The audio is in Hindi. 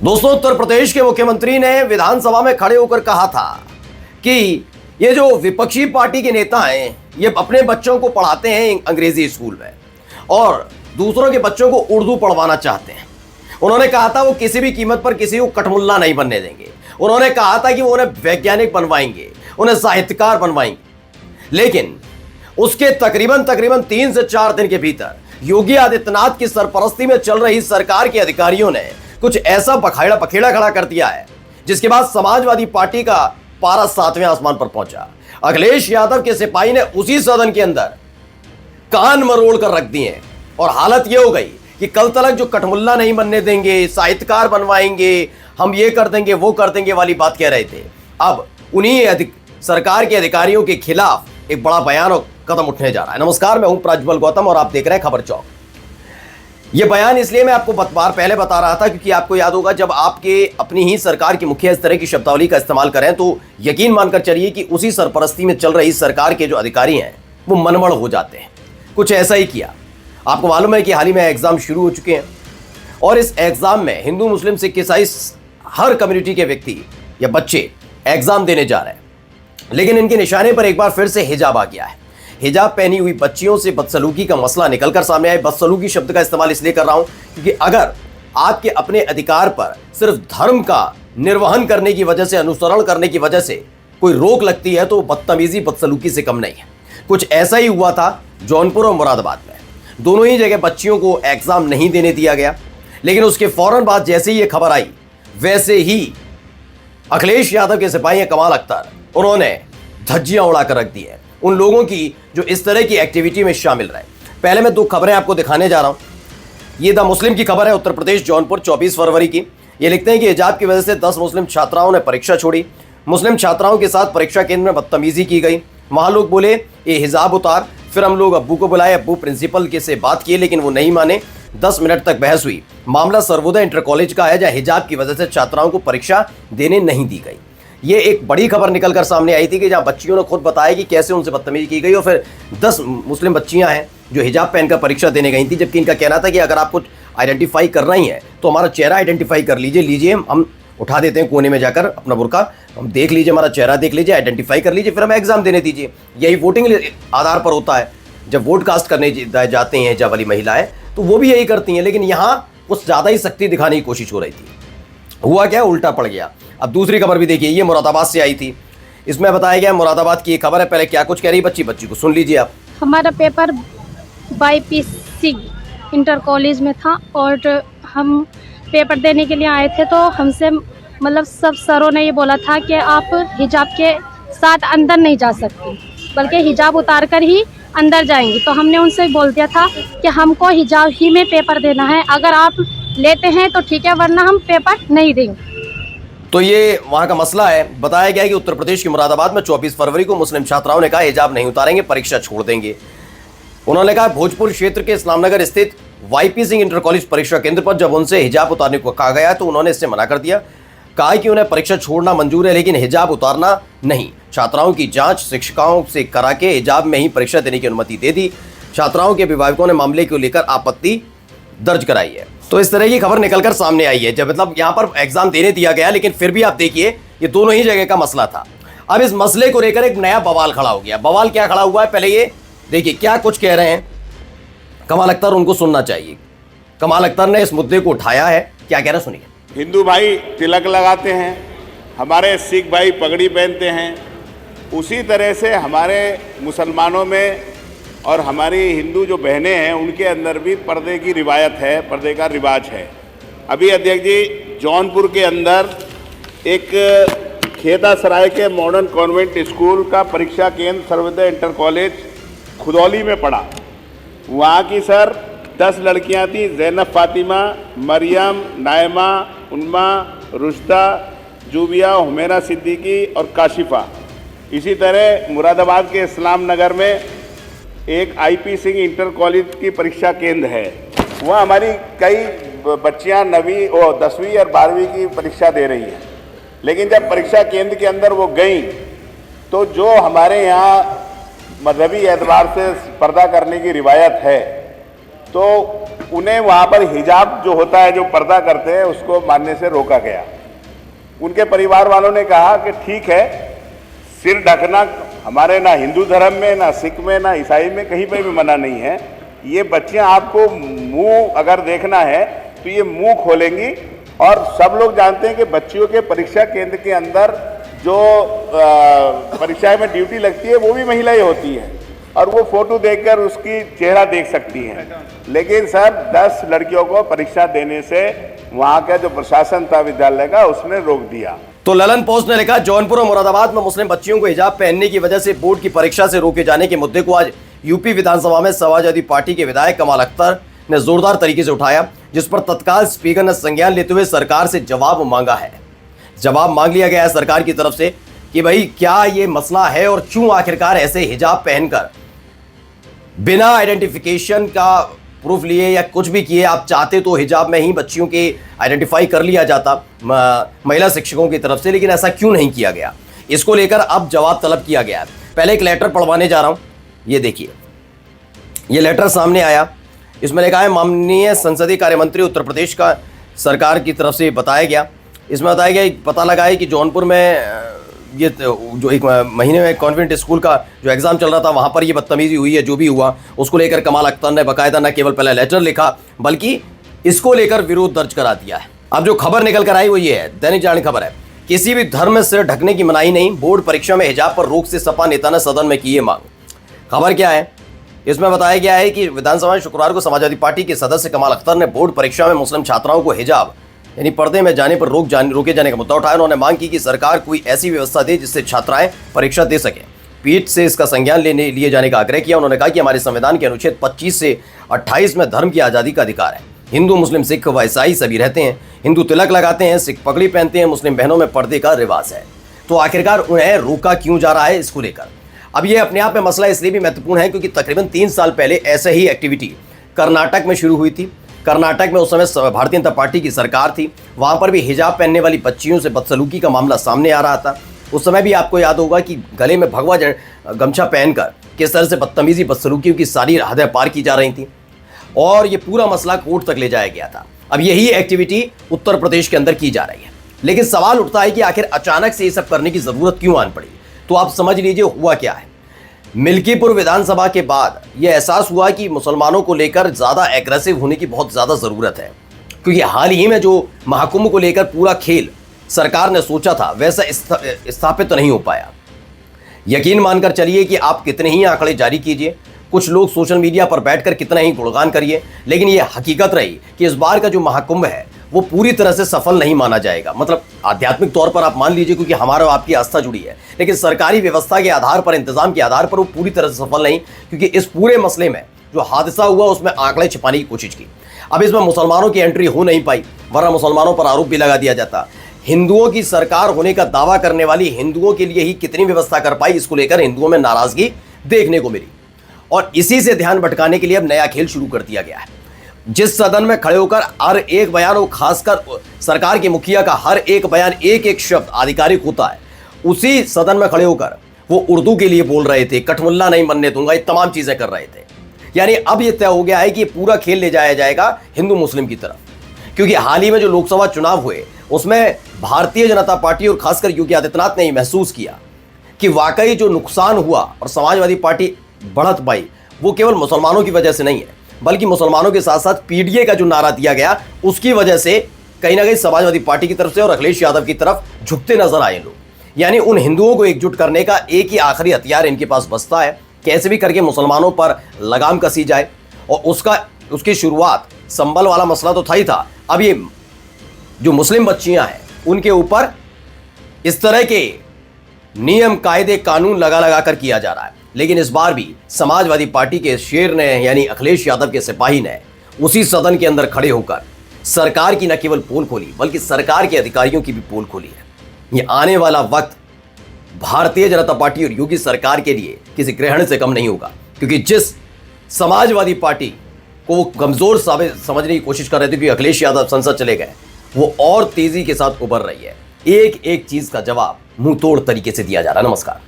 दोस्तों, उत्तर प्रदेश के मुख्यमंत्री ने विधानसभा में खड़े होकर कहा था कि ये जो विपक्षी पार्टी के नेता हैं ये अपने बच्चों को पढ़ाते हैं अंग्रेजी स्कूल में और दूसरों के बच्चों को उर्दू पढ़वाना चाहते हैं। उन्होंने कहा था वो किसी भी कीमत पर किसी को कठमुल्ला नहीं बनने देंगे। उन्होंने कहा था कि वो उन्हें वैज्ञानिक बनवाएंगे, उन्हें साहित्यकार बनवाएंगे। लेकिन उसके तकरीबन 3 से 4 दिन के भीतर योगी आदित्यनाथ की सरपरस्ती में चल रही सरकार के अधिकारियों ने कुछ ऐसा पखेड़ा खड़ा कर दिया है जिसके बाद समाजवादी पार्टी का पारा 7वें आसमान पर पहुंचा। अखिलेश यादव के सिपाही ने उसी सदन के अंदर कान मरोड़ कर रख दिए और हालत यह हो गई कि कल तक जो कठमुल्ला नहीं बनने देंगे, साहित्यकार बनवाएंगे, हम ये कर देंगे वो कर देंगे वाली बात कह रहे थे, अब उन्हीं सरकार के अधिकारियों के खिलाफ एक बड़ा बयान और कदम उठने जा रहा है। नमस्कार, मैं हूं प्रज्वल गौतम और आप देख रहे हैं खबर चौक। यह बयान इसलिए मैं आपको बार पहले बता रहा था क्योंकि आपको याद होगा जब आपके अपनी ही सरकार की मुखिया इस तरह की शब्दावली का इस्तेमाल करें तो यकीन मानकर चलिए कि उसी सरपरस्ती में चल रही सरकार के जो अधिकारी हैं वो मनमड़ हो जाते हैं। कुछ ऐसा ही किया। आपको मालूम है कि हाल ही में एग्जाम शुरू हो चुके हैं और इस एग्जाम में हिंदू, मुस्लिम, सिख, ईसाई हर कम्युनिटी के व्यक्ति या बच्चे एग्जाम देने जा रहे हैं। लेकिन इनके निशाने पर एक बार फिर से हिजाब आ गया है। हिजाब पहनी हुई बच्चियों से बदसलूकी का मसला निकलकर सामने आया। बदसलूकी शब्द का इस्तेमाल इसलिए कर रहा हूं क्योंकि अगर आपके अपने अधिकार पर सिर्फ धर्म का निर्वहन करने की वजह से, अनुसरण करने की वजह से कोई रोक लगती है तो बदतमीजी बदसलूकी से कम नहीं है। कुछ ऐसा ही हुआ था जौनपुर और मुरादाबाद में। दोनों ही जगह बच्चियों को एग्जाम नहीं देने दिया गया। लेकिन उसके फौरन बाद जैसे ही ये खबर आई वैसे ही अखिलेश यादव के सिपाही कमाल अख्तर उन्होंने धज्जियां उड़ाकर रख दी है उन लोगों की जो इस तरह की एक्टिविटी में शामिल रहे। पहले मैं 2 खबरें आपको दिखाने जा रहा हूं। ये द मुस्लिम की खबर है, उत्तर प्रदेश जौनपुर 24 फरवरी की। ये लिखते हैं कि हिजाब की वजह से 10 मुस्लिम छात्राओं ने परीक्षा छोड़ी। मुस्लिम छात्राओं के साथ परीक्षा केंद्र में बदतमीजी की गई। वहां लोग बोले ये हिजाब उतार। फिर हम लोग अब्बू को बुलाए, अब्बू प्रिंसिपल के से बात किए लेकिन वो नहीं माने। 10 मिनट तक बहस हुई। मामला सर्वोदय इंटर कॉलेज का है जहां हिजाब की वजह से छात्राओं को परीक्षा देने नहीं दी गई। ये एक बड़ी खबर निकलकर सामने आई थी कि जहां बच्चियों ने खुद बताया कि कैसे उनसे बदतमीजी की गई और फिर 10 मुस्लिम बच्चियां हैं जो हिजाब पहनकर परीक्षा देने गई थी। जबकि इनका कहना था कि अगर आप कुछ आइडेंटिफाई कर रही हैं तो हमारा चेहरा आइडेंटिफाई कर लीजिए, हम उठा देते हैं कोने में जाकर अपना बुर्का, हम देख लीजिए, हमारा चेहरा देख लीजिए, आइडेंटिफाई कर लीजिए, फिर हमें एग्जाम देने दीजिए। यही वोटिंग आधार पर होता है। जब वोट कास्ट करने जाते हैं हिजाब वाली महिलाएं तो वो भी यही करती हैं। लेकिन यहाँ कुछ ज़्यादा ही सख्ती दिखाने की कोशिश हो रही थी। हुआ क्या, उल्टा पड़ गया। अब दूसरी खबर भी देखिए, ये मुरादाबाद से आई थी। इसमें बताया गया मुरादाबाद की एक खबर है। पहले क्या कुछ कह रही बच्ची को सुन लीजिए आप। हमारा पेपर BPC इंटर कॉलेज में था और हम पेपर देने के लिए आए थे तो हमसे मतलब सब सरों ने ये बोला था कि आप हिजाब के साथ अंदर नहीं जा सकती बल्कि हिजाब उतार कर ही अंदर जाएंगी। तो हमने उनसे बोल दिया था कि हमको हिजाब ही में पेपर देना है, अगर आप लेते हैं तो ठीक है वरना हम पेपर नहीं देंगे। तो ये वहां का मसला है। बताया गया कि उत्तर प्रदेश के मुरादाबाद में 24 फरवरी को मुस्लिम छात्राओं ने कहा हिजाब नहीं उतारेंगे, परीक्षा छोड़ देंगे। उन्होंने कहा भोजपुर क्षेत्र के इस्लामनगर स्थित YP सिंह इंटर कॉलेज परीक्षा केंद्र पर जब उनसे हिजाब उतारने को कहा गया तो उन्होंने इससे मना कर दिया। कहा कि उन्हें परीक्षा छोड़ना मंजूर है लेकिन हिजाब उतारना नहीं। छात्राओं की जांच शिक्षिकाओं से करा के हिजाब में ही परीक्षा देने की अनुमति दे दी। छात्राओं के अभिभावकों ने मामले को लेकर आपत्ति दर्ज कराई है। तो इस तरह की खबर निकलकर सामने आई है। जब मतलब यहाँ पर एग्जाम देने दिया गया लेकिन फिर भी आप देखिए ये दोनों ही जगह का मसला था। अब इस मसले को लेकर एक नया बवाल खड़ा हो गया। बवाल क्या खड़ा हुआ है, पहले ये देखिए क्या कुछ कह रहे हैं कमाल अख्तर, उनको सुनना चाहिए। कमाल अख्तर ने इस मुद्दे को उठाया है, क्या कह रहे हैं सुनिए। हिंदू भाई तिलक लगाते हैं, हमारे सिख भाई पगड़ी पहनते हैं, उसी तरह से हमारे मुसलमानों में और हमारी हिंदू जो बहनें हैं उनके अंदर भी पर्दे की रिवायत है, पर्दे का रिवाज है। अभी अध्यक्ष जी जौनपुर के अंदर एक खेता सराय के मॉडर्न कॉन्वेंट स्कूल का परीक्षा केंद्र सर्वोदय इंटर कॉलेज खुदौली में पड़ा। वहाँ की सर 10 लड़कियाँ थी, जैनब फातिमा, मरियम, नायमा, उन्मा, रुश्दा, जूबिया, हुमैरा सिद्दीकी और काशिफा। इसी तरह मुरादाबाद के इस्लाम नगर में एक IP सिंह इंटर कॉलेज की परीक्षा केंद्र है। वहाँ हमारी कई बच्चियाँ 9वीं और 10वीं और 12वीं की परीक्षा दे रही हैं। लेकिन जब परीक्षा केंद्र के अंदर वो गई तो जो हमारे यहाँ मजहबी एतबार से पर्दा करने की रिवायत है तो उन्हें वहाँ पर हिजाब जो होता है, जो पर्दा करते हैं, उसको मानने से रोका गया। उनके परिवार वालों ने कहा कि ठीक है, सिर ढकना हमारे ना हिंदू धर्म में, ना सिख में, ना ईसाई में कहीं पर भी मना नहीं है। ये बच्चियाँ आपको मुंह अगर देखना है तो ये मुंह खोलेंगी, और सब लोग जानते हैं कि बच्चियों के परीक्षा केंद्र के अंदर जो परीक्षा में ड्यूटी लगती है वो भी महिलाएं होती हैं, और वो फोटो देखकर उसकी चेहरा देख सकती हैं। लेकिन सर 10 लड़कियों को परीक्षा देने से वहाँ का जो प्रशासन था विद्यालय का, उसने रोक दिया। तो ललन पोस्ट ने लिखा, जौनपुर और मुरादाबाद में मुस्लिम बच्चियों को हिजाब पहनने की वजह से बोर्ड की परीक्षा से रोके जाने के मुद्दे को आज यूपी विधानसभा में समाजवादी पार्टी के विधायक कमाल अख्तर ने जोरदार तरीके से उठाया, जिस पर तत्काल स्पीकर ने संज्ञान लेते हुए सरकार से जवाब मांगा है। जवाब मांग लिया गया है सरकार की तरफ से कि भाई क्या ये मसला है और क्यों आखिरकार ऐसे हिजाब पहनकर बिना आइडेंटिफिकेशन का प्रूफ लिए या कुछ भी किए आप चाहते तो हिजाब में ही बच्चियों के आइडेंटिफाई कर लिया जाता महिला शिक्षकों की तरफ से, लेकिन ऐसा क्यों नहीं किया गया, इसको लेकर अब जवाब तलब किया गया है। पहले एक लेटर पढ़वाने जा रहा हूं, ये देखिए, ये लेटर सामने आया। इसमें लिखा है, माननीय संसदीय कार्य मंत्री उत्तर प्रदेश का सरकार की तरफ से बताया गया। इसमें बताया गया, पता लगा है कि जौनपुर में ये जो एक महीने में कॉन्वेंट स्कूल का जो एग्ज़ाम चल रहा था, वहाँ पर ये बदतमीजी हुई है। जो भी हुआ उसको लेकर कमाल अख्तर ने बाकायदा न केवल पहले लेटर लिखा, बल्कि इसको लेकर विरोध दर्ज करा दिया है। अब जो खबर निकल कर आई वो ये है, दैनिक जागरण खबर है, किसी भी धर्म में सिर ढकने की मनाही नहीं, बोर्ड परीक्षा में हिजाब पर रोक से सपा नेता ने सदन में की ये मांग। खबर क्या है, इसमें बताया गया है कि विधानसभा में शुक्रवार को समाजवादी पार्टी के सदस्य कमाल अख्तर ने बोर्ड परीक्षा में मुस्लिम छात्राओं को हिजाब यानी पर्दे में जाने पर रोके जाने का मुद्दा उठाया। उन्होंने मांग की कि सरकार कोई ऐसी व्यवस्था दे जिससे छात्राएं परीक्षा दे सकें। पीठ से इसका संज्ञान लिए जाने का आग्रह किया। उन्होंने कहा कि हमारे संविधान के अनुच्छेद 25 से 28 में धर्म की आज़ादी का अधिकार है। हिंदू, मुस्लिम, सिख व ईसाई सभी रहते हैं। हिंदू तिलक लगाते हैं, सिख पगड़ी पहनते हैं, मुस्लिम बहनों में पर्दे का रिवाज है। तो आखिरकार उन्हें रोका क्यों जा रहा है, इसको लेकर अब ये अपने आप में मसला इसलिए भी महत्वपूर्ण है क्योंकि तकरीबन 3 साल पहले ऐसे ही एक्टिविटी कर्नाटक में शुरू हुई थी। कर्नाटक में उस समय भारतीय जनता पार्टी की सरकार थी। वहाँ पर भी हिजाब पहनने वाली बच्चियों से बदसलूकी का मामला सामने आ रहा था। उस समय भी आपको याद होगा कि गले में भगवा गमछा पहनकर किस तरह से बदतमीजी, बदसलूकियों की सारी हदें पार की जा रही थी, और ये पूरा मसला कोर्ट तक ले जाया गया था। अब यही एक्टिविटी उत्तर प्रदेश के अंदर की जा रही है। लेकिन सवाल उठता है कि आखिर अचानक से ये सब करने की ज़रूरत क्यों आन पड़ी। तो आप समझ लीजिए हुआ क्या है। मिल्कीपुर विधानसभा के बाद यह एहसास हुआ कि मुसलमानों को लेकर ज़्यादा एग्रेसिव होने की बहुत ज़्यादा ज़रूरत है, क्योंकि हाल ही में जो महाकुंभ को लेकर पूरा खेल सरकार ने सोचा था वैसा स्थापित तो नहीं हो पाया। यकीन मानकर चलिए कि आप कितने ही आंकड़े जारी कीजिए, कुछ लोग सोशल मीडिया पर बैठकर कितना ही गुणगान करिए, लेकिन यह हकीकत रही कि इस बार का जो महाकुंभ है वो पूरी तरह से सफल नहीं माना जाएगा। मतलब आध्यात्मिक तौर पर आप मान लीजिए क्योंकि हमारा आपकी आस्था जुड़ी है, लेकिन सरकारी व्यवस्था के आधार पर, इंतजाम के आधार पर वो पूरी तरह से सफल नहीं, क्योंकि इस पूरे मसले में जो हादसा हुआ उसमें आंकड़े छिपाने की कोशिश की। अब इसमें मुसलमानों की एंट्री हो नहीं पाई, वरना मुसलमानों पर आरोप भी लगा दिया जाता। हिंदुओं की सरकार होने का दावा करने वाली हिंदुओं के लिए ही कितनी व्यवस्था कर पाई, इसको लेकर हिंदुओं में नाराजगी देखने को मिली, और इसी से ध्यान भटकाने के लिए अब नया खेल शुरू कर दिया गया है। जिस सदन में खड़े होकर हर एक बयान, और खासकर सरकार के मुखिया का हर एक बयान, एक एक शब्द आधिकारिक होता है, उसी सदन में खड़े होकर वो उर्दू के लिए बोल रहे थे, कठमुल्ला नहीं बनने दूंगा, ये तमाम चीजें कर रहे थे। यानी अब ये तय हो गया है कि पूरा खेल ले जाया जाएगा हिंदू मुस्लिम की तरफ, क्योंकि हाल ही में जो लोकसभा चुनाव हुए उसमें भारतीय जनता पार्टी और खासकर योगी आदित्यनाथ ने महसूस किया कि वाकई जो नुकसान हुआ और समाजवादी पार्टी बढ़त पाई वो केवल मुसलमानों की वजह से नहीं है, बल्कि मुसलमानों के साथ साथ पीडीए का जो नारा दिया गया उसकी वजह से कहीं ना कहीं समाजवादी पार्टी की तरफ से और अखिलेश यादव की तरफ झुकते नजर आए लोग। यानी उन हिंदुओं को एकजुट करने का एक ही आखिरी हथियार इनके पास बचता है, कैसे भी करके मुसलमानों पर लगाम कसी जाए, और उसकी शुरुआत संबल वाला मसला तो था ही था। अब ये जो मुस्लिम बच्चियां हैं उनके ऊपर इस तरह के नियम, कायदे, कानून लगा कर किया जा रहा है। लेकिन इस बार भी समाजवादी पार्टी के शेर ने, यानी अखिलेश यादव के सिपाही ने, उसी सदन के अंदर खड़े होकर सरकार की न केवल पोल खोली बल्कि सरकार के अधिकारियों की भी पोल खोली है। ये आने वाला वक्त भारतीय जनता पार्टी और योगी सरकार के लिए किसी ग्रहण से कम नहीं होगा, क्योंकि जिस समाजवादी पार्टी को वो कमजोर समझने की कोशिश कर रहे थे कि अखिलेश यादव संसद चले गए, वो और तेजी के साथ उभर रही है। एक एक चीज का जवाब मुंह तोड़ तरीके से दिया जा रहा है। नमस्कार।